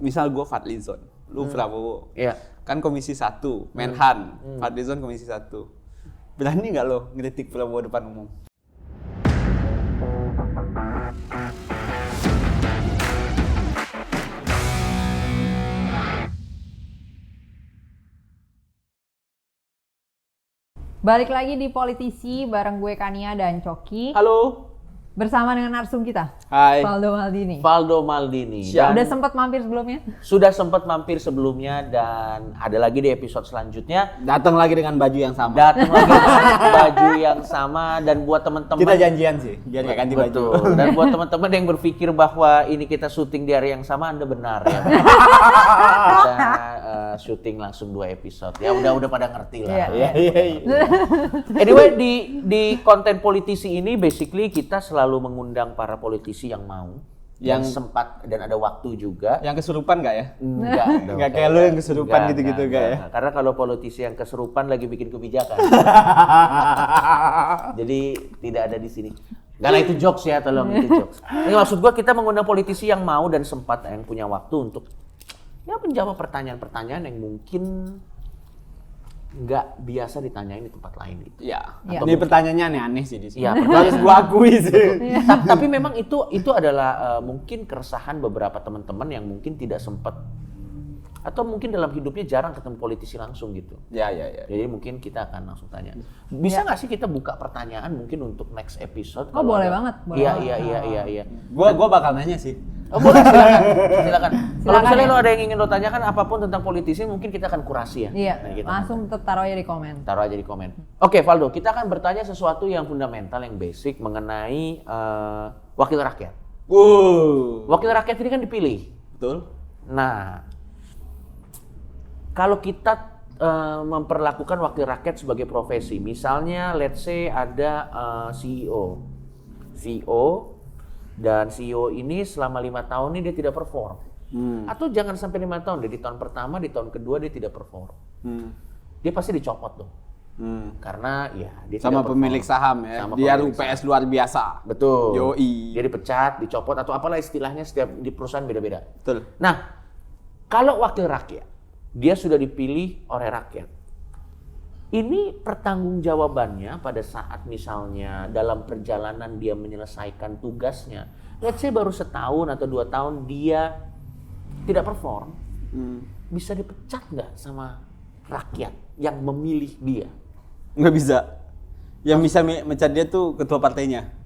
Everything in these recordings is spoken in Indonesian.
misal gue Fadlizon, lu Prabowo. Iya. Kan Komisi 1, Menhan, Fadlizon Komisi 1. Berani nggak lo ngeritik Prabowo depan umum? Balik lagi di Politisi bareng gue Kania dan Coki. Halo. Bersama dengan narsum kita, Hai. Valdo Maldini. Valdo Maldini. Siap. Udah sempat mampir sebelumnya? Sudah sempat mampir sebelumnya dan ada lagi di episode selanjutnya. Datang lagi dengan baju yang sama. Datang lagi dengan baju yang sama dan buat teman-teman. Kita janjian sih, biar nggak ganti baju. Betul. Dan buat teman-teman yang berpikir bahwa ini kita syuting di hari yang sama, Anda benar ya. Kita syuting langsung 2 episode. Ya udah pada ngerti lah. Iya. Anyway, di konten politisi ini basically kita selalu mengundang para politisi yang mau, yang sempat dan ada waktu juga. Yang kesurupan nggak ya? Enggak dong. Nggak kayak lu yang kesurupan gitu-gitu nggak ya? Karena kalau politisi yang kesurupan lagi bikin kebijakan. Jadi tidak ada di sini. Karena itu jokes ya, tolong itu jokes. Ini maksud gua kita mengundang politisi yang mau dan sempat yang punya waktu untuk ya menjawab pertanyaan-pertanyaan yang mungkin nggak biasa ditanyain di tempat lain gitu. Iya. Iya. Ini pertanyaannya aneh-aneh sih di sini. Iya, Harus gua akui sih. Tapi memang itu adalah mungkin keresahan beberapa teman-teman yang mungkin tidak sempat atau mungkin dalam hidupnya jarang ketemu politisi langsung gitu. Ya. Jadi mungkin kita akan langsung tanya. Bisa nggak sih kita buka pertanyaan mungkin untuk next episode? Oh, boleh banget. Iya. Gua bakal nanya sih. Oh, boleh, silakan. Kalau misalnya lo ada yang ingin lo tanyakan apapun tentang politisi, mungkin kita akan kurasi ya. Iya, Nah, kita langsung taruh aja di komen. taruh aja di komen. Oke, Valdo, kita akan bertanya sesuatu yang fundamental, yang basic mengenai wakil rakyat. Wakil rakyat ini kan dipilih. Betul. Nah, kalau kita memperlakukan wakil rakyat sebagai profesi, misalnya let's say ada CEO, dan CEO ini selama 5 tahun ini dia tidak perform. Atau jangan sampai 5 tahun, dia di tahun pertama, di tahun kedua dia tidak perform. Dia pasti dicopot tuh. Karena ya dia Sama tidak pemilik perform. saham ya. Sama Dia pemilik UPS luar biasa. Betul. Yoi. Dia dipecat, dicopot atau apalah istilahnya setiap di perusahaan beda-beda. Betul. Nah, kalau wakil rakyat, dia sudah dipilih oleh rakyat. Ini pertanggungjawabannya pada saat misalnya dalam perjalanan dia menyelesaikan tugasnya. Let's say baru setahun atau 2 tahun dia tidak perform. Bisa dipecat nggak sama rakyat yang memilih dia? Nggak bisa. Yang bisa mecat dia tuh ketua partainya.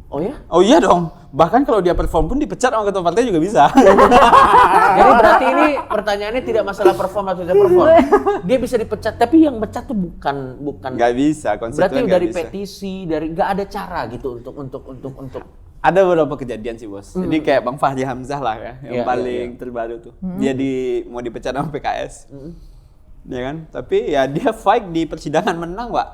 Oh ya? Oh iya dong. Bahkan kalau dia perform pun dipecat sama ketua partai juga bisa. Jadi berarti ini pertanyaannya tidak masalah perform atau tidak perform. Dia bisa dipecat, tapi yang pecat tuh bukan. Nggak bisa. Berarti Konstituen nggak dari bisa. petisi, dari nggak ada cara gitu untuk. Ada beberapa kejadian sih bos. Jadi kayak Bang Fahri Hamzah lah ya, yang Iya, paling terbaru tuh. Dia mau dipecat sama PKS, ya kan? Tapi ya dia fight di persidangan menang, Pak.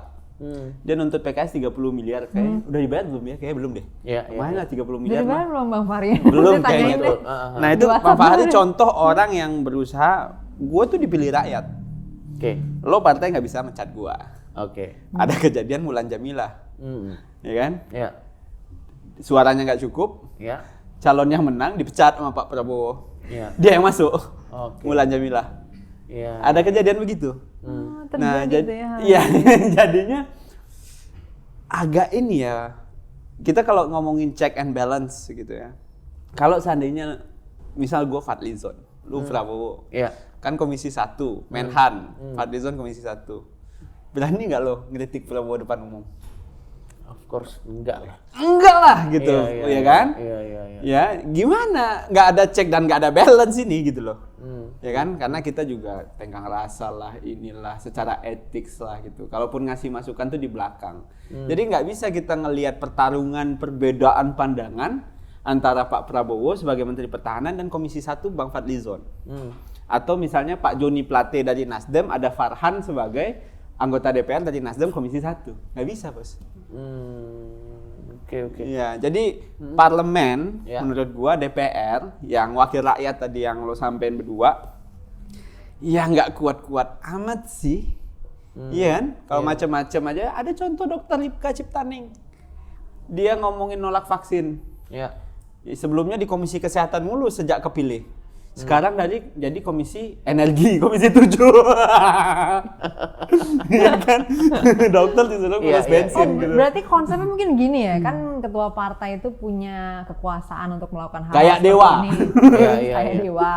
Dia nuntut PKS 30 miliar kayak. Udah dibayar belum ya? Kayaknya belum deh. Iya, Kemana 30 miliar? Jadi mana belum Bang Fahri? Belum Ditanyain kayaknya deh. tuh. Nah itu Di Bang WhatsApp Fahri dulu. contoh orang yang berusaha. Gue tuh dipilih rakyat. Oke. Lo partai nggak bisa mencat gua. Oke. Ada kejadian Mulan Jamilah, ya kan? Ya. Suaranya nggak cukup, Ya. calonnya menang dipecat sama Pak Prabowo. Iya. Dia yang masuk. Oke. Mulan Jamilah. Iya. Ada kejadian begitu. Oh, Nah, terjadi tuh ya. iya, jadinya agak ini ya. Kita kalau ngomongin check and balance gitu ya. Kalau seandainya misal gue Fadlizon, lu Prabowo. Iya. Kan Komisi 1, Menhan, Fadlizon Komisi 1. Berani nggak lo ngeritik Prabowo depan umum? Of course enggak lah. Enggak lah gitu, Iya, ya kan? Iya. Ya, gimana? Nggak ada check dan nggak ada balance ini gitu loh. Ya kan? Karena kita juga tenggang rasa lah, inilah secara etik lah gitu. Kalaupun ngasih masukan tuh di belakang. Jadi nggak bisa kita ngelihat pertarungan perbedaan pandangan antara Pak Prabowo sebagai Menteri Pertahanan dan Komisi 1 Bang Fadlizon. Atau misalnya Pak Joni Plate dari Nasdem, ada Farhan sebagai anggota DPR dari Nasdem Komisi 1. Nggak bisa, Bos. Oke. Ya, jadi parlemen Ya. menurut gua DPR yang wakil rakyat tadi yang lo sampein berdua ya nggak kuat-kuat amat sih. Iya kan? Kalau macam-macam aja ada contoh Dokter Lipka Ciptaning. Dia ngomongin nolak vaksin. Ya. Sebelumnya di Komisi Kesehatan mulu sejak kepilih. Sekarang jadi komisi energi, komisi 7. Iya kan? Dokter disuruh ngurus bensin gitu. Berarti konsepnya mungkin gini ya, kan ketua partai itu punya kekuasaan untuk melakukan hal Kayak seperti dewa. ini. Kayak dewa.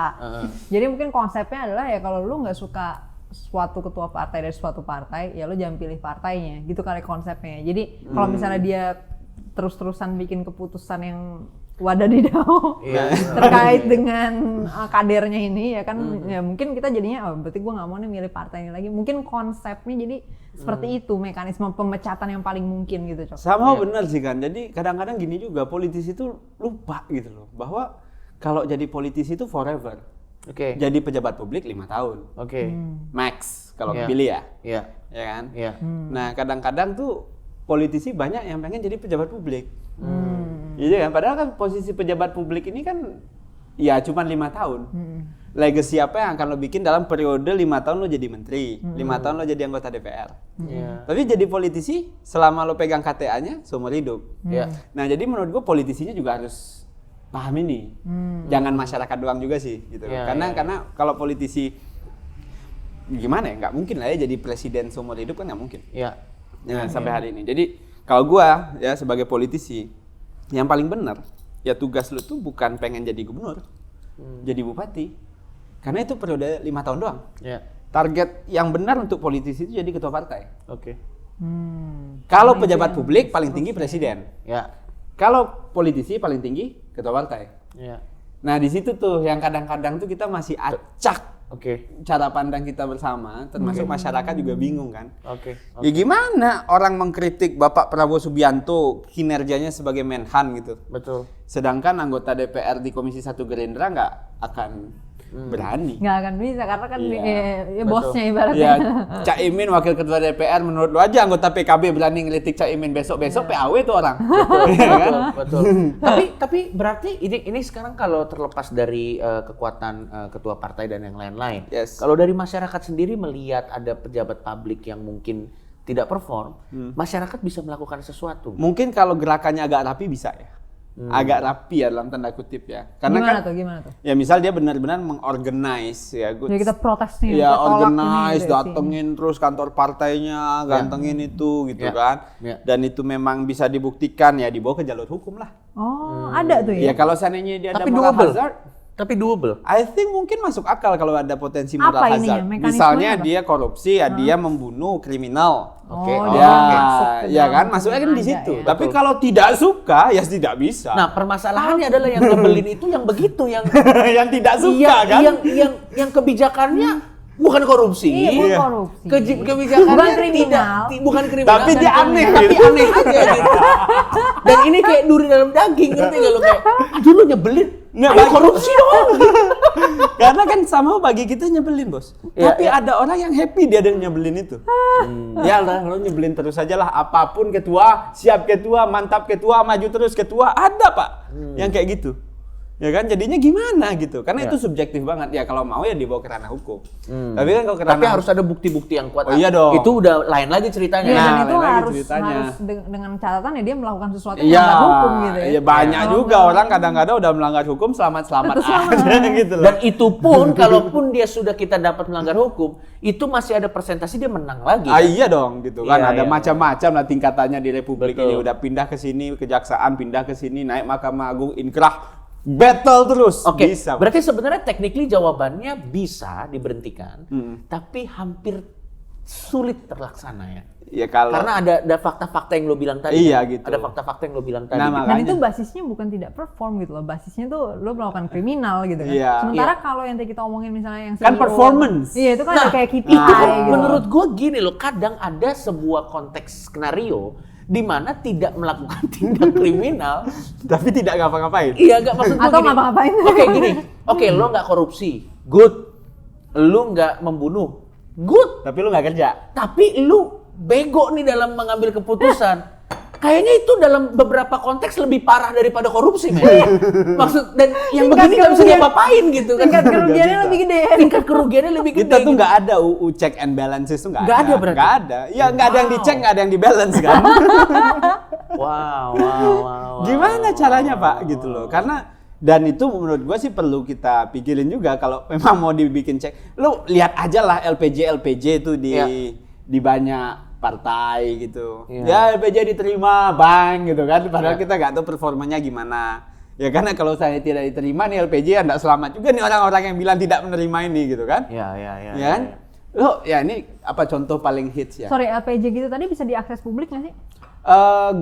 Jadi mungkin konsepnya adalah ya kalau lu nggak suka suatu ketua partai dari suatu partai, ya lu jangan pilih partainya. Gitu kali konsepnya. Jadi kalau misalnya dia terus-terusan bikin keputusan yang wadadidau terkait dengan kadernya ini ya kan, ya mungkin kita jadinya berarti gue nggak mau nih milih partai ini lagi. Mungkin konsepnya jadi seperti itu, mekanisme pemecatan yang paling mungkin gitu, Cok. Sama benar sih kan. Jadi kadang-kadang gini juga, politisi itu lupa gitu loh, bahwa kalau jadi politisi itu forever. Jadi pejabat publik 5 tahun. Max kalau kepilih ya. Ya kan? Nah, kadang-kadang tuh politisi banyak yang pengen jadi pejabat publik. Gitu kan? Padahal kan posisi pejabat publik ini kan ya cuma 5 tahun. Legacy apa yang akan lo bikin dalam periode 5 tahun lo jadi menteri, 5 tahun lo jadi anggota DPR. Tapi jadi politisi selama lo pegang KTA-nya seumur hidup. Nah, jadi menurut gue politisinya juga harus paham ini. Jangan masyarakat doang juga sih gitu. Karena kalau politisi gimana ya, nggak mungkin lah ya jadi presiden seumur hidup, kan nggak mungkin. Sampai hari ini. Jadi kalau gua ya sebagai politisi, yang paling benar ya tugas lu tuh bukan pengen jadi gubernur, jadi bupati. Karena itu periode 5 tahun doang. Target yang benar untuk politisi itu jadi ketua partai. Kalau pejabat publik paling tinggi presiden. Kalau politisi paling tinggi ketua partai. Nah, di situ tuh yang kadang-kadang tuh kita masih acak. Cara pandang kita bersama, termasuk masyarakat juga bingung kan. Ya gimana orang mengkritik Bapak Prabowo Subianto kinerjanya sebagai Menhan gitu. Sedangkan anggota DPR di Komisi 1 Gerindra nggak akan berani. Nggak akan bisa karena kan bosnya ibaratnya. Cak Imin wakil ketua DPR, menurut lu aja anggota PKB berani ngelitik Cak Imin, besok-besok PAW tuh orang. Betul. Tapi berarti ini sekarang kalau terlepas dari kekuatan ketua partai dan yang lain-lain. Kalau dari masyarakat sendiri melihat ada pejabat publik yang mungkin tidak perform, masyarakat bisa melakukan sesuatu. Mungkin kalau gerakannya agak rapi bisa ya. Agak rapi ya dalam tanda kutip ya. Karena gimana tuh? Ya misal dia benar-benar mengorganize ya. Jadi kita protes nih. Ya organize, datengin terus kantor partainya, gantengin itu gitu kan. Dan itu memang bisa dibuktikan ya, dibawa ke jalur hukum lah. Ada tuh ya? Ya kalau seandainya dia ada Tapi moral doable. hazard. Tapi doable. I think mungkin masuk akal kalau ada potensi moral Apa hazard. ininya? Misalnya Mekanismenya apa? dia korupsi ya, dia membunuh kriminal. Ya kan masuknya kan di situ. Ya. Tapi kalau tidak suka ya tidak bisa. Nah, permasalahannya adalah yang ngebelin itu yang begitu, yang yang tidak suka kan? Yang kebijakannya bukan korupsi. Bukan korupsi. Kebijakannya Bukan kriminal. bukan kriminal. Tapi dia aneh. Tapi aneh aja gitu. Dan ini kayak duri dalam daging, ngerti nggak lo, kayak aduh lu nyebelin. Ayo korupsi dong. Karena kan sama bagi kita nyebelin, Bos. Tapi ada orang yang happy dia dengan nyebelin itu. Ya lah, lo nyebelin terus aja lah. Apapun ketua, siap ketua, mantap ketua, maju terus ketua. Ada, Pak. Yang kayak gitu. Ya kan, jadinya gimana gitu. Karena itu subjektif banget. Ya kalau mau ya dibawa ke ranah hukum. Tapi kan kalau ke ranah harus ada bukti-bukti yang kuat. Iya dong. Itu udah lain lagi ceritanya. Dan Nah, itu lain lagi harus ceritanya. dengan catatan ya dia melakukan sesuatu yang melanggar hukum gitu ya. Iya, banyak juga orang kadang-kadang udah melanggar hukum selamat-selamat aja gitu loh. Dan itu pun kalaupun dia sudah kita dapat melanggar hukum, itu masih ada persentase dia menang lagi. Iya dong gitu kan. Iya, Ada iya. macam-macam lah tingkatannya di Republik Betul. ini. Udah pindah ke sini kejaksaan, pindah ke sini, naik Mahkamah Agung, inkrah, battle terus. Oke, Bisa. berarti sebenarnya technically jawabannya bisa diberhentikan, tapi hampir sulit terlaksana ya. Ya kalau Karena ada fakta-fakta yang lo bilang tadi. Iya, kan? gitu. Ada fakta-fakta yang lo bilang tadi. Nah, gitu. Dan makanya. itu basisnya bukan tidak perform gitu loh. Basisnya tuh lo melakukan kriminal gitu kan. Iya. Sementara kalau yang tadi kita omongin misalnya yang Kan CEO, performance. Iya, itu kan ada kayak KPI Itu kan gitu. menurut gue gini loh, kadang ada sebuah konteks skenario di mana tidak melakukan tindak kriminal. tapi tidak ngapa-ngapain. Iya, nggak maksud gue Atau gini. ngapa-ngapain. Oke, gini. Oke, lo nggak korupsi, good. Lo nggak membunuh, good. Tapi lu nggak kerja. Tapi lu bego nih dalam mengambil keputusan. Kayaknya itu dalam beberapa konteks lebih parah daripada korupsi, men. Maksud dan yang Tingkat begini nggak bisa kerugian- diapa-apain gitu kan. Tingkat kerugiannya lebih gede. Tingkat kerugiannya lebih gede. Kita tuh gitu. nggak ada UU check and balances tuh nggak Nggak ada berarti? Nggak ada. Ya nggak ada yang dicek, nggak ada yang di balance kan. Wow. Gimana caranya Pak gitu loh? Karena Dan itu menurut gua sih perlu kita pikirin juga kalau memang mau dibikin cek. Lu lihat aja lah LPJ itu di banyak partai gitu. Ya LPJ diterima bang gitu kan. Padahal kita nggak tahu performanya gimana. Ya karena kalau saya tidak diterima nih LPJ ya nggak selamat juga nih orang-orang yang bilang tidak menerima ini gitu kan. Ya kan? Loh, ya ini apa contoh paling hits ya? Sorry, LPJ gitu tadi bisa diakses publik nggak sih?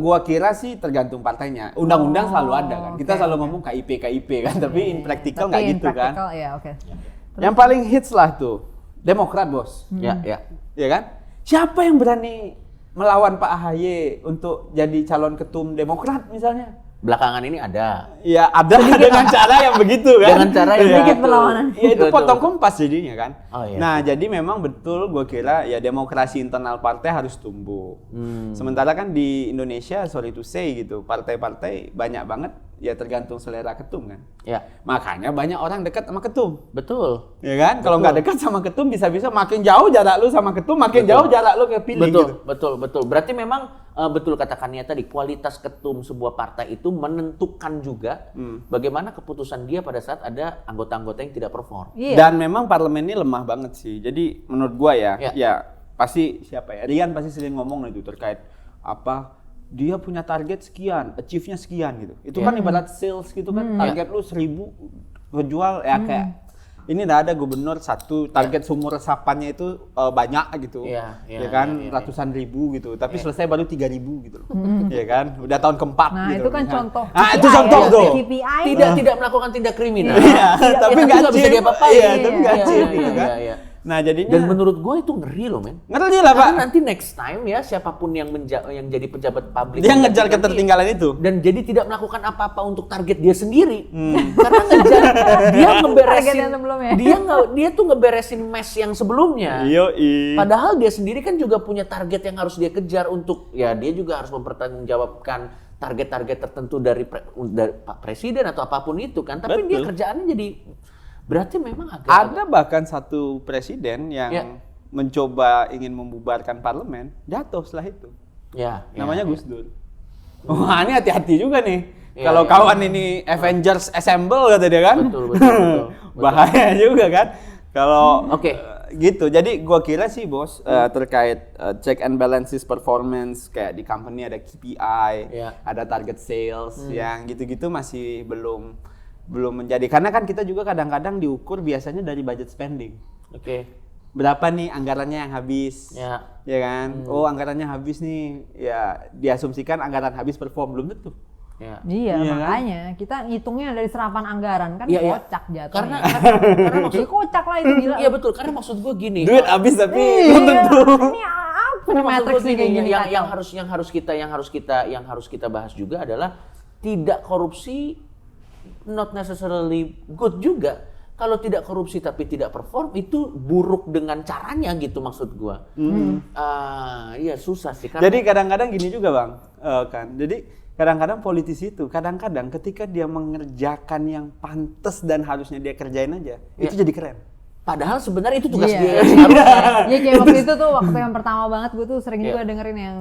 Gua kira sih tergantung partainya. Undang-undang selalu ada kan. Kita selalu ngomong KIP kan, tapi in practical nggak gitu kan. Ya, oke. Yang paling hits lah tuh Demokrat, Bos. Ya. Ya kan? Siapa yang berani melawan Pak AHY untuk jadi calon ketum Demokrat misalnya? Belakangan ini ada. Ya ada dengan cara yang begitu kan. Dengan cara yang sedikit perlawanan. Ya itu potong kompas jadinya kan. Oh, iya. Nah jadi memang betul gue kira ya demokrasi internal partai harus tumbuh. Sementara kan di Indonesia sorry to say gitu partai-partai banyak banget ya tergantung selera ketum kan. Ya. Makanya banyak orang dekat sama ketum. Betul. Ya kan? Kalau nggak dekat sama ketum bisa-bisa makin jauh jarak lu sama ketum, makin jauh jarak lu ke pilih. Betul. Berarti memang betul katakannya tadi kualitas ketum sebuah partai itu menentukan juga bagaimana keputusan dia pada saat ada anggota-anggota yang tidak perform. Iya. Dan memang parlemen ini lemah banget sih. Jadi menurut gua ya pasti siapa ya? Rian pasti sering ngomong itu terkait apa dia punya target sekian, achieve-nya sekian gitu. Itu kan ibarat sales gitu kan, target lu 1.000 ngejual ya kayak ini udah ada gubernur satu target sumur resapannya itu banyak gitu. Ya kan ratusan ribu gitu, tapi selesai baru 3.000 gitu loh. Ya kan? Udah tahun keempat Nah, gitu. itu kan contoh. Nah, itu contoh tuh. KPI Tidak melakukan tindak kriminal. Tapi nggak bisa diapa-apain. Iya, tapi nggak achieve gitu kan. Nah, jadinya Dan menurut gue itu ngeri loh, men. ngeri lah, Pak. Karena nanti next time ya siapapun yang jadi pejabat publik Dia ngejar ketertinggalan itu. dan jadi tidak melakukan apa-apa untuk target dia sendiri. Karena ngejar dia ngeberesin Target yang sebelumnya. dia tuh ngeberesin mess yang sebelumnya. Padahal dia sendiri kan juga punya target yang harus dia kejar untuk ya dia juga harus mempertanggungjawabkan target-target tertentu dari Pak Presiden atau apapun itu kan. Tapi dia kerjaannya jadi berarti memang ada bahkan satu presiden yang mencoba ingin membubarkan parlemen jatuh setelah itu. Namanya Gus Dur. Wah, ini hati-hati juga nih. Kalau kawan ini Avengers Assemble kata dia kan. Betul. Bahaya juga kan. Kalau gitu. Jadi gua kira sih Bos terkait check and balances performance kayak di company ada KPI, ada target sales yang gitu-gitu masih belum menjadi, karena kan kita juga kadang-kadang diukur biasanya dari budget spending. Berapa nih anggarannya yang habis? Ya kan? Oh, anggarannya habis nih. Ya, diasumsikan anggaran habis perform belum tentu. Iya, makanya kan? Kita ngitungnya dari serapan anggaran kan kocak jatuhnya. Karena maksud kocak lah itu gila. Iya betul, karena maksud gue gini. Duit habis tapi belum tentu. Ini apa nih matrix nih kayak gini? Yang harus kita bahas juga adalah tidak korupsi not necessarily good juga. Kalau tidak korupsi tapi tidak perform itu buruk dengan caranya gitu maksud gua. Iya susah sih. Jadi kadang-kadang gini juga Bang, kan. Jadi kadang-kadang politisi itu kadang-kadang ketika dia mengerjakan yang pantas dan harusnya dia kerjain aja, itu jadi keren. Padahal sebenarnya itu tugas dia. Iya kayak waktu itu tuh waktu yang pertama banget gue tuh sering juga dengerin yang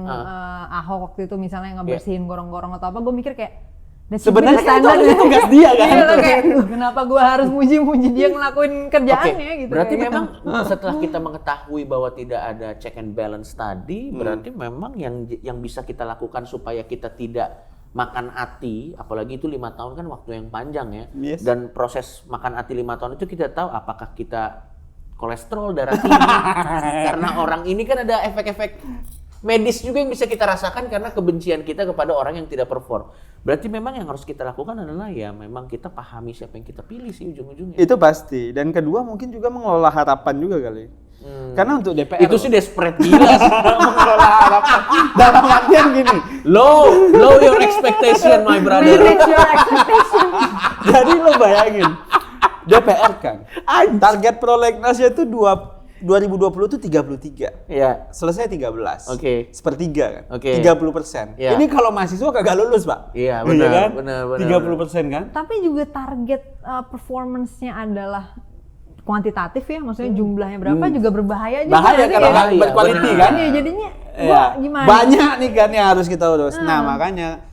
Ahok waktu itu misalnya ngebersihin gorong-gorong atau apa, gue mikir kayak sebenarnya kan itu tugas dia kan. Iya lo kayak kenapa gue harus muji-muji dia ngelakuin kerjaannya gitu. Berarti memang setelah kita mengetahui bahwa tidak ada check and balance tadi, berarti memang yang bisa kita lakukan supaya kita tidak makan ati, apalagi itu 5 tahun kan waktu yang panjang ya. Dan proses makan ati 5 tahun itu kita tahu apakah kita kolesterol, darah tinggi. Karena orang ini kan ada efek-efek medis juga yang bisa kita rasakan karena kebencian kita kepada orang yang tidak perform. Berarti memang yang harus kita lakukan adalah ya memang kita pahami siapa yang kita pilih sih ujung-ujungnya. Itu pasti. Dan kedua mungkin juga mengelola harapan juga kali. Karena untuk DPR itu sih desperate gila sih mengelola harapan. Dalam artian gini, low your expectation my brother. Jadi lo bayangin DPR kan target prolegnasnya itu 2020 itu 33. Iya. Selesai 13. Sepertiga kan. 30%. Yeah. Ini kalau mahasiswa kagak lulus, Pak. Iya, benar, kan? benar. 30% kan? Tapi juga target performance-nya adalah kuantitatif ya, maksudnya jumlahnya berapa juga berbahaya juga. Bahaya kalau berkualiti kan? Iya, jadinya Iya. gimana? Banyak nih kan yang harus kita urus. Nah, makanya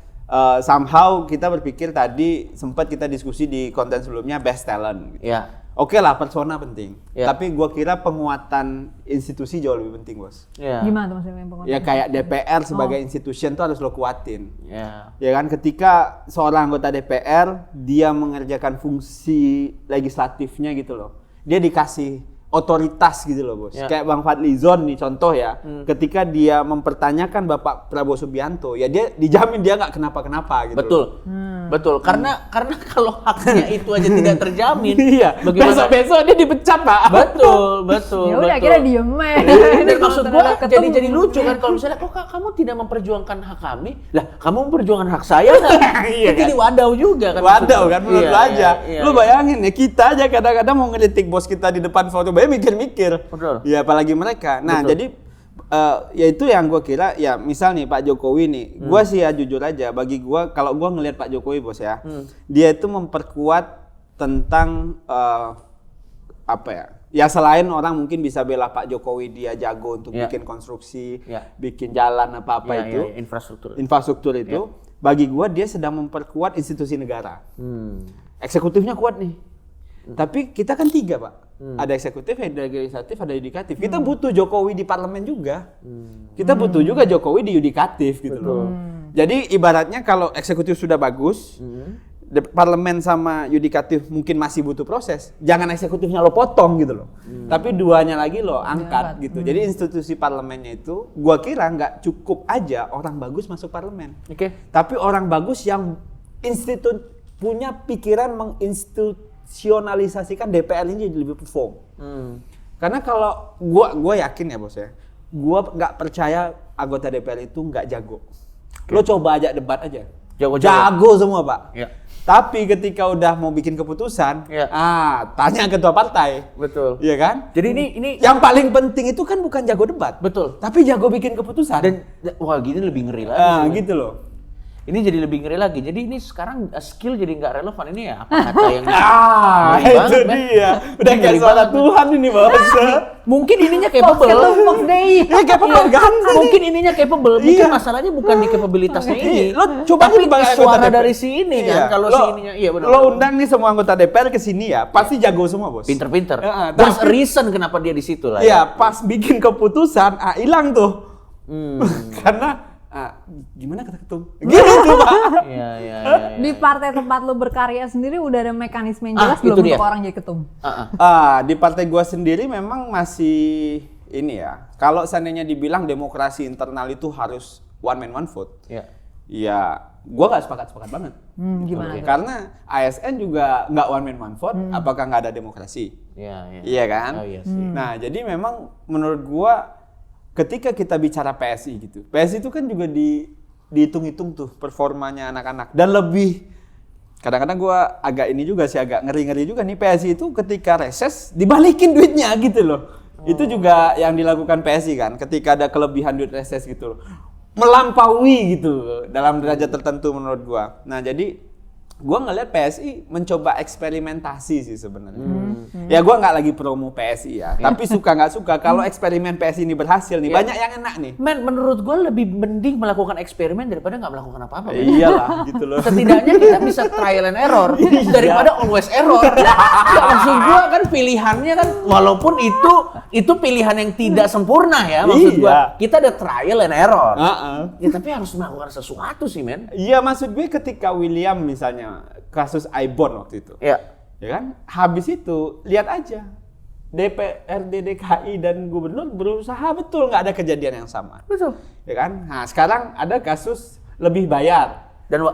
somehow kita berpikir tadi sempat kita diskusi di konten sebelumnya best talent. Gitu. Ya. Oke lah, persona penting. Ya. Tapi gua kira penguatan institusi jauh lebih penting, Bos. Ya. Gimana tuh maksudnya penguatan? Ya kayak DPR sebagai institution tuh harus lo kuatin. Ya. Ya kan, ketika seorang anggota DPR dia mengerjakan fungsi legislatifnya gitu loh. Dia dikasih otoritas gitu loh, Bos. Ya. Kayak Bang Fadlizon nih contoh ya. Ketika dia mempertanyakan Bapak Prabowo Subianto, ya dia dijamin dia nggak kenapa-kenapa gitu. Betul. Betul. Karena kalau haknya itu aja tidak terjamin. Iya. Bagaimana? Besok-besok dia dipecat, Pak. Betul. Ya udah akhirnya diem aja. Dan maksud gua jadi lucu kan kalau misalnya kok kamu tidak memperjuangkan hak kami, lah kamu memperjuangkan hak saya nggak? Iya, Itu jadi wadaw juga kan. Wadaw kan menurut Iya, lu aja. iya, Lu bayangin ya, kita aja kadang-kadang mau ngelitik bos kita di depan foto, banyak mikir-mikir. Betul. Ya apalagi mereka. Nah, Betul. jadi ya itu yang gue kira ya, misal nih Pak Jokowi nih, gue sih ya jujur aja, bagi gue kalau gue ngelihat Pak Jokowi bos ya, dia itu memperkuat tentang apa ya? Ya selain orang mungkin bisa bela Pak Jokowi dia jago untuk Ya. bikin konstruksi, Ya. bikin jalan apa-apa Ya, itu, ya, infrastruktur. infrastruktur itu, bagi gue dia sedang memperkuat institusi negara. Eksekutifnya kuat nih. Tapi kita kan 3 Pak. Ada eksekutif, ada legislatif, ada yudikatif. Kita butuh Jokowi di parlemen juga. Kita butuh juga Jokowi di yudikatif gitu loh. Jadi ibaratnya kalau eksekutif sudah bagus, parlemen sama yudikatif mungkin masih butuh proses. Jangan eksekutifnya lo potong gitu loh. Tapi duanya lagi lo angkat gitu. Jadi institusi parlemennya itu gua kira nggak cukup aja orang bagus masuk parlemen. Oke. Tapi orang bagus yang punya pikiran menginstitusionalisasikan DPR ini jadi lebih perform. Karena kalau gua yakin ya bos ya, gua nggak percaya anggota DPR itu nggak jago. Lo coba aja debat aja, jago semua Pak. Ya. Tapi ketika udah mau bikin keputusan, Ya. tanya ketua partai. Betul. Iya kan? Jadi ini Yang paling penting itu kan bukan jago debat, betul. tapi jago bikin keputusan. Dan wah gini lebih ngeri lagi. Gitu loh. Ini jadi lebih ngeri lagi. Jadi ini sekarang skill jadi nggak relevan ini ya. Apa kata yang Itu ngeri banget, men. dia. Udah Ini kayak ngeri suara banget, men. Tuhan ini bos. Mungkin ininya capable. Fox Day. Ini capable kan? Mungkin ininya capable. Mungkin Iya. masalahnya bukan di capabilitasnya ini. Lo coba tapi aja anggota suara DPR. dari si ini kan. Kalau si ininya, iya benar. Lo undang nih semua anggota DPR ke sini ya, pasti jago semua bos. Pinter-pinter. Heeh, There's a tapi- reason kenapa dia di situ lah. Iya, pas bikin keputusan, hilang tuh. Karena gimana kata ketum? Gitu Pak. Iya. Di partai tempat lo berkarya sendiri udah ada mekanisme yang jelas itu belum dia. untuk orang jadi ketum? Di partai gua sendiri memang masih ini ya. Kalau seandainya dibilang demokrasi internal itu harus one man one vote. Iya. Ya, gua nggak sepakat banget. Gimana tuh? Karena ASN juga nggak one man one vote, apakah nggak ada demokrasi? Iya. Iya kan? Oh iya sih. Nah, jadi memang menurut gua ketika kita bicara PSI gitu, PSI itu kan juga dihitung-hitung tuh performanya anak-anak, dan lebih kadang-kadang gua agak ini juga sih, agak ngeri-ngeri juga nih PSI itu ketika reses dibalikin duitnya gitu loh. Itu juga yang dilakukan PSI kan, ketika ada kelebihan duit reses gitu loh, melampaui gitu dalam derajat tertentu menurut gua. Nah jadi gua ngeliat PSI mencoba eksperimentasi sih sebenarnya. Ya gua nggak lagi promo PSI ya, tapi suka nggak suka kalau eksperimen PSI ini berhasil nih, banyak yang enak nih. Men, menurut gue lebih mending melakukan eksperimen daripada nggak melakukan apa-apa. men. Iyalah gitu loh. Setidaknya kita bisa trial and error daripada always error. Ya, maksud gue kan pilihannya kan walaupun itu pilihan yang tidak sempurna ya maksud gue. Iya. Kita ada trial and error. Heeh. Ya tapi harus melakukan sesuatu sih men. Iya, maksud gue ketika William misalnya kasus Aibon waktu itu, Ya. ya kan, habis itu lihat aja DPRD DKI dan gubernur berusaha betul nggak ada kejadian yang sama, Betul. ya kan. Nah sekarang ada kasus lebih bayar. Dan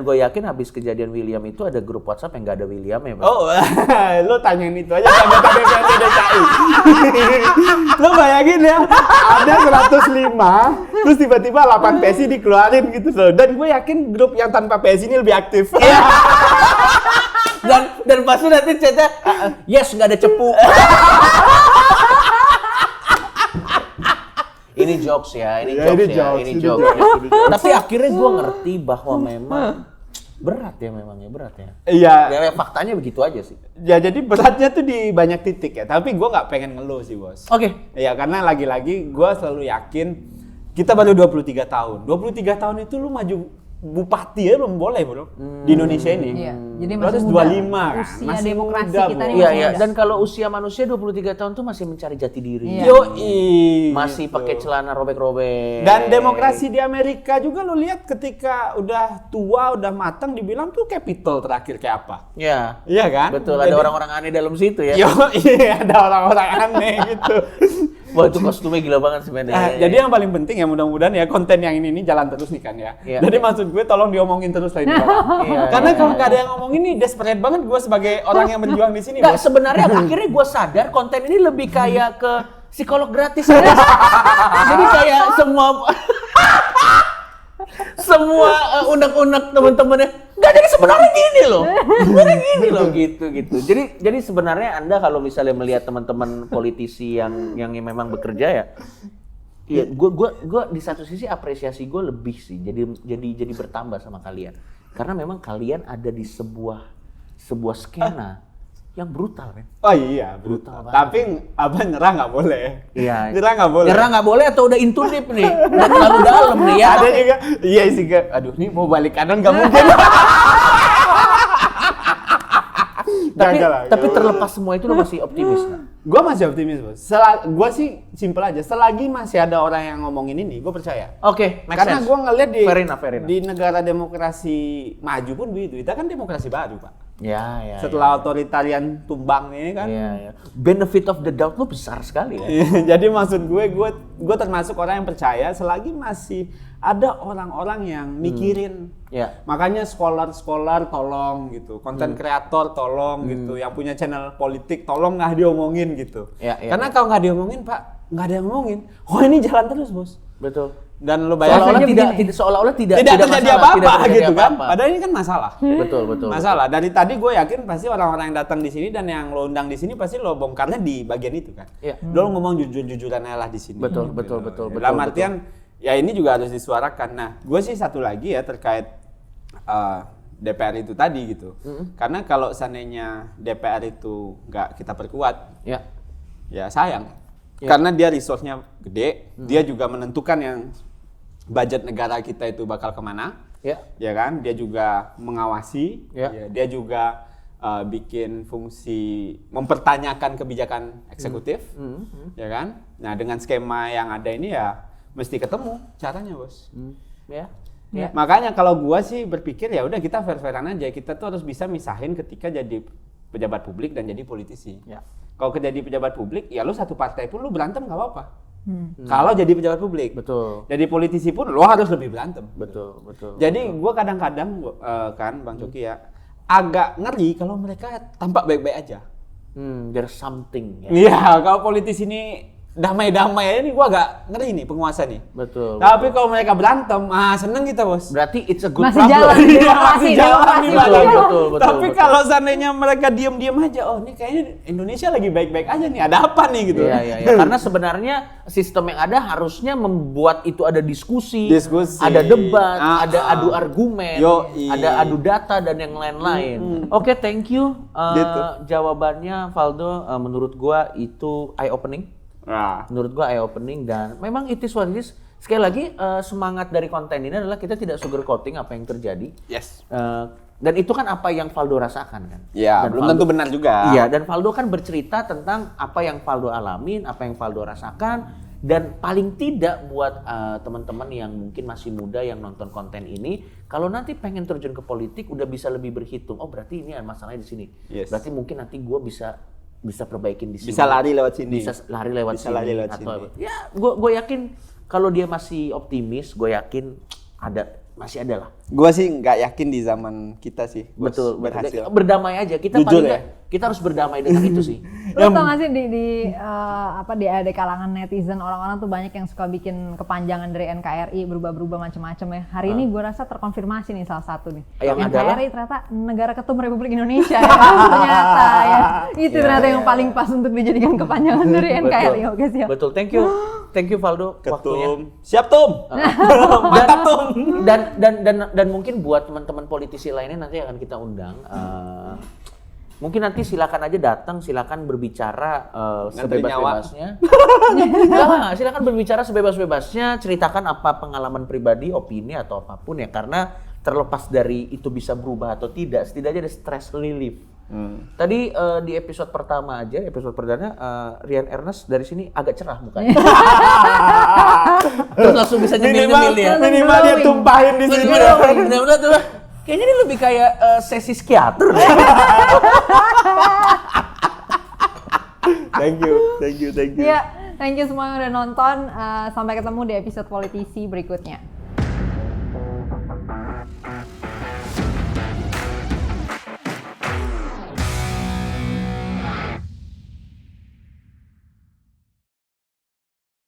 gue yakin habis kejadian William itu ada grup WhatsApp yang nggak ada William ya. Bang. Oh, lo tanyain itu aja sama DPRD DKI. Lo bayangin ya, ada 105, terus tiba-tiba 8 PSI dikeluarin gitu loh. Dan gue yakin grup yang tanpa PSI ini lebih aktif. Dan pasti nanti chatnya yes nggak ada cepu. Ini jokes ya, ini Ya, jokes ini ya, jokes, ini ini jokes. jokes. Tapi akhirnya gue ngerti bahwa memang berat ya berat ya. Iya. Ya, faktanya begitu aja sih. Ya jadi beratnya tuh di banyak titik ya. Tapi gue nggak pengen ngeluh sih bos. Oke. Ya karena lagi-lagi gue selalu yakin kita baru 23 tahun. 23 tahun itu lu maju bupati ya belum boleh bro di Indonesia ini. Iya. Jadi Lo masih harus muda. 25 kan. Usia Masih demokrasi muda, kita Bro. nih Iya, masih iya. muda. Dan kalau usia manusia 23 tahun tuh masih mencari jati diri. Iya. Yoi. Masih pakai celana robek-robek. Dan demokrasi di Amerika juga lo lihat ketika udah tua, udah matang dibilang tuh Capitol terakhir kayak apa. Ya. Iya kan? Betul, Jadi- ada orang-orang aneh dalam situ ya. Iya, ada orang-orang aneh gitu. Wah, itu kostumnya gila banget sebenarnya. Nah, jadi yang paling penting ya mudah-mudahan ya konten yang ini jalan terus nih kan ya. Iya. Jadi maksud gue tolong diomongin terus lah ini orang. Iya, Karena iya, kalau nggak ada yang ngomongin nih desperate banget gue sebagai orang yang berjuang di sini. Nggak, Bos. sebenarnya akhirnya gue sadar konten ini lebih kayak ke psikolog gratis aja. Jadi kayak semua unek-unek teman-temannya nggak, jadi sebenarnya gini loh, sebenarnya gini loh gitu. Jadi sebenarnya Anda kalau misalnya melihat teman-teman politisi yang memang bekerja ya, iya, gue di satu sisi apresiasi gue lebih sih, jadi bertambah sama kalian, karena memang kalian ada di sebuah skena yang brutal kan. Oh iya, brutal. Tapi apa nyerah nggak boleh. Iya. Nyerah nggak boleh. Nyerah nggak boleh atau udah into deep nih, udah terlalu dalam nih ya. Ada juga. Iya sih, aduh nih mau balik kanan nggak mungkin. Tapi terlepas semua itu lo masih optimis nggak? Gue masih optimis bos. Gue sih simple aja. Selagi masih ada orang yang ngomongin ini, gue percaya. Oke, make Karena sense. gue ngeliat Fair enough. di negara demokrasi maju pun begitu. Kita kan demokrasi baru pak. Ya. Setelah otoritarian tumbang ini kan. Ya. Benefit of the doubt lo besar sekali ya. Jadi maksud gue termasuk orang yang percaya selagi masih ada orang-orang yang mikirin. Ya. Makanya scholar tolong gitu, konten kreator tolong gitu, yang punya channel politik tolong nggak diomongin gitu. Ya. Karena kalau nggak diomongin pak, nggak ada yang ngomongin. Oh ini jalan terus bos. Betul. Dan lo bayangin Seolah-olah tidak terjadi masalah, apa-apa tidak terjadi gitu kan. apa-apa. Padahal ini kan masalah. Betul. Masalah. Dari tadi gue yakin pasti orang-orang yang datang di sini dan yang lo undang di sini pasti lo bongkarnya di bagian itu kan. Iya. Lo ngomong jujur-jujuran aja lah di sini. Betul. Dalam artian ya ini juga harus disuarakan. Nah, gue sih satu lagi ya terkait DPR itu tadi gitu. Karena kalau seandainya DPR itu nggak kita perkuat, ya sayang. Karena dia resource-nya gede, dia juga menentukan yang budget negara kita itu bakal kemana, ya kan? Dia juga mengawasi, ya, dia juga bikin fungsi mempertanyakan kebijakan eksekutif, ya kan? Nah dengan skema yang ada ini ya mesti ketemu caranya bos. Ya. Makanya kalau gua sih berpikir ya udah kita fair-fairan aja, kita tuh harus bisa misahin ketika jadi pejabat publik dan jadi politisi. Kalau jadi pejabat publik, ya lu satu partai pun lu berantem nggak apa-apa. Kalau jadi pejabat publik, Betul. jadi politisi pun lu harus lebih berantem. Betul. Jadi gue kadang-kadang kan Bang Coki ya agak ngeri kalau mereka tampak baik-baik aja. There's something. Ya. Iya, kalau politisi ini damai-damai aja nih gue agak ngeri nih penguasa nih. Betul. Tapi kalau mereka berantem, seneng kita bos. Berarti it's a good Masih problem. jalan. Iya, Demokrasi, masih jalan demokrasi. nih, Bang. Betul. Tapi kalau seandainya mereka diam-diam aja, oh ini kayaknya Indonesia lagi baik-baik aja nih, ada apa nih gitu. Iya. Karena sebenarnya sistem yang ada harusnya membuat itu ada diskusi, ada debat, ada adu argumen, ada adu data dan yang lain-lain. Oke, thank you. Gitu. Jawabannya Valdo menurut gua itu eye opening. Menurut gua eye opening dan memang it is what it is. Sekali lagi semangat dari konten ini adalah kita tidak sugarcoating apa yang terjadi. Yes. Dan itu kan apa yang Valdo rasakan kan. Ya, dan belum tentu benar juga. Iya, dan Valdo kan bercerita tentang apa yang Valdo alamin, apa yang Valdo rasakan, dan paling tidak buat teman-teman yang mungkin masih muda yang nonton konten ini, kalau nanti pengen terjun ke politik udah bisa lebih berhitung. Oh berarti ini masalahnya di sini. Yes. Berarti mungkin nanti gue bisa perbaikin di sini. Bisa lari lewat sini. Bisa lari lewat Bisa sini. lari lewat atau sini. apa. Ya, gue yakin kalau dia masih optimis, gue yakin masih ada lah. Gua sih nggak yakin di zaman kita sih. Bos, Betul. berhasil. Berdamai aja. Kita Jujur paling ya? kita harus berdamai dengan itu sih. Lo tau gak sih di kalangan netizen orang-orang tuh banyak yang suka bikin kepanjangan dari NKRI berubah-berubah macam-macam ya. Hari ini gue rasa terkonfirmasi nih salah satu nih. Yang NKRI ternyata Negara Ketum Republik Indonesia ya. Ternyata ya. Itu ternyata yang paling pas untuk dijadikan kepanjangan dari NKRI. Oke siap. Betul. Thank you Valdo waktunya. Ketum. Siap Tum. Mantap Tum. Dan mungkin buat teman-teman politisi lainnya nanti akan kita undang. Mungkin nanti silakan aja datang, silakan berbicara sebebas-bebasnya. Enggak, silakan berbicara sebebas-bebasnya, ceritakan apa pengalaman pribadi, opini atau apapun ya, karena terlepas dari itu bisa berubah atau tidak, setidaknya ada stress relief. Tadi di episode pertama aja, episode perdana, Rian Ernest dari sini agak cerah mukanya. Terus langsung bisa nyemil-nyemil dia. Minimal dia tumpahin di sini. Bener-bener tuh. Kayaknya ini lebih kayak sesi psikiater. Thank you. Iya, thank you semua yang udah nonton. Sampai ketemu di episode politisi berikutnya.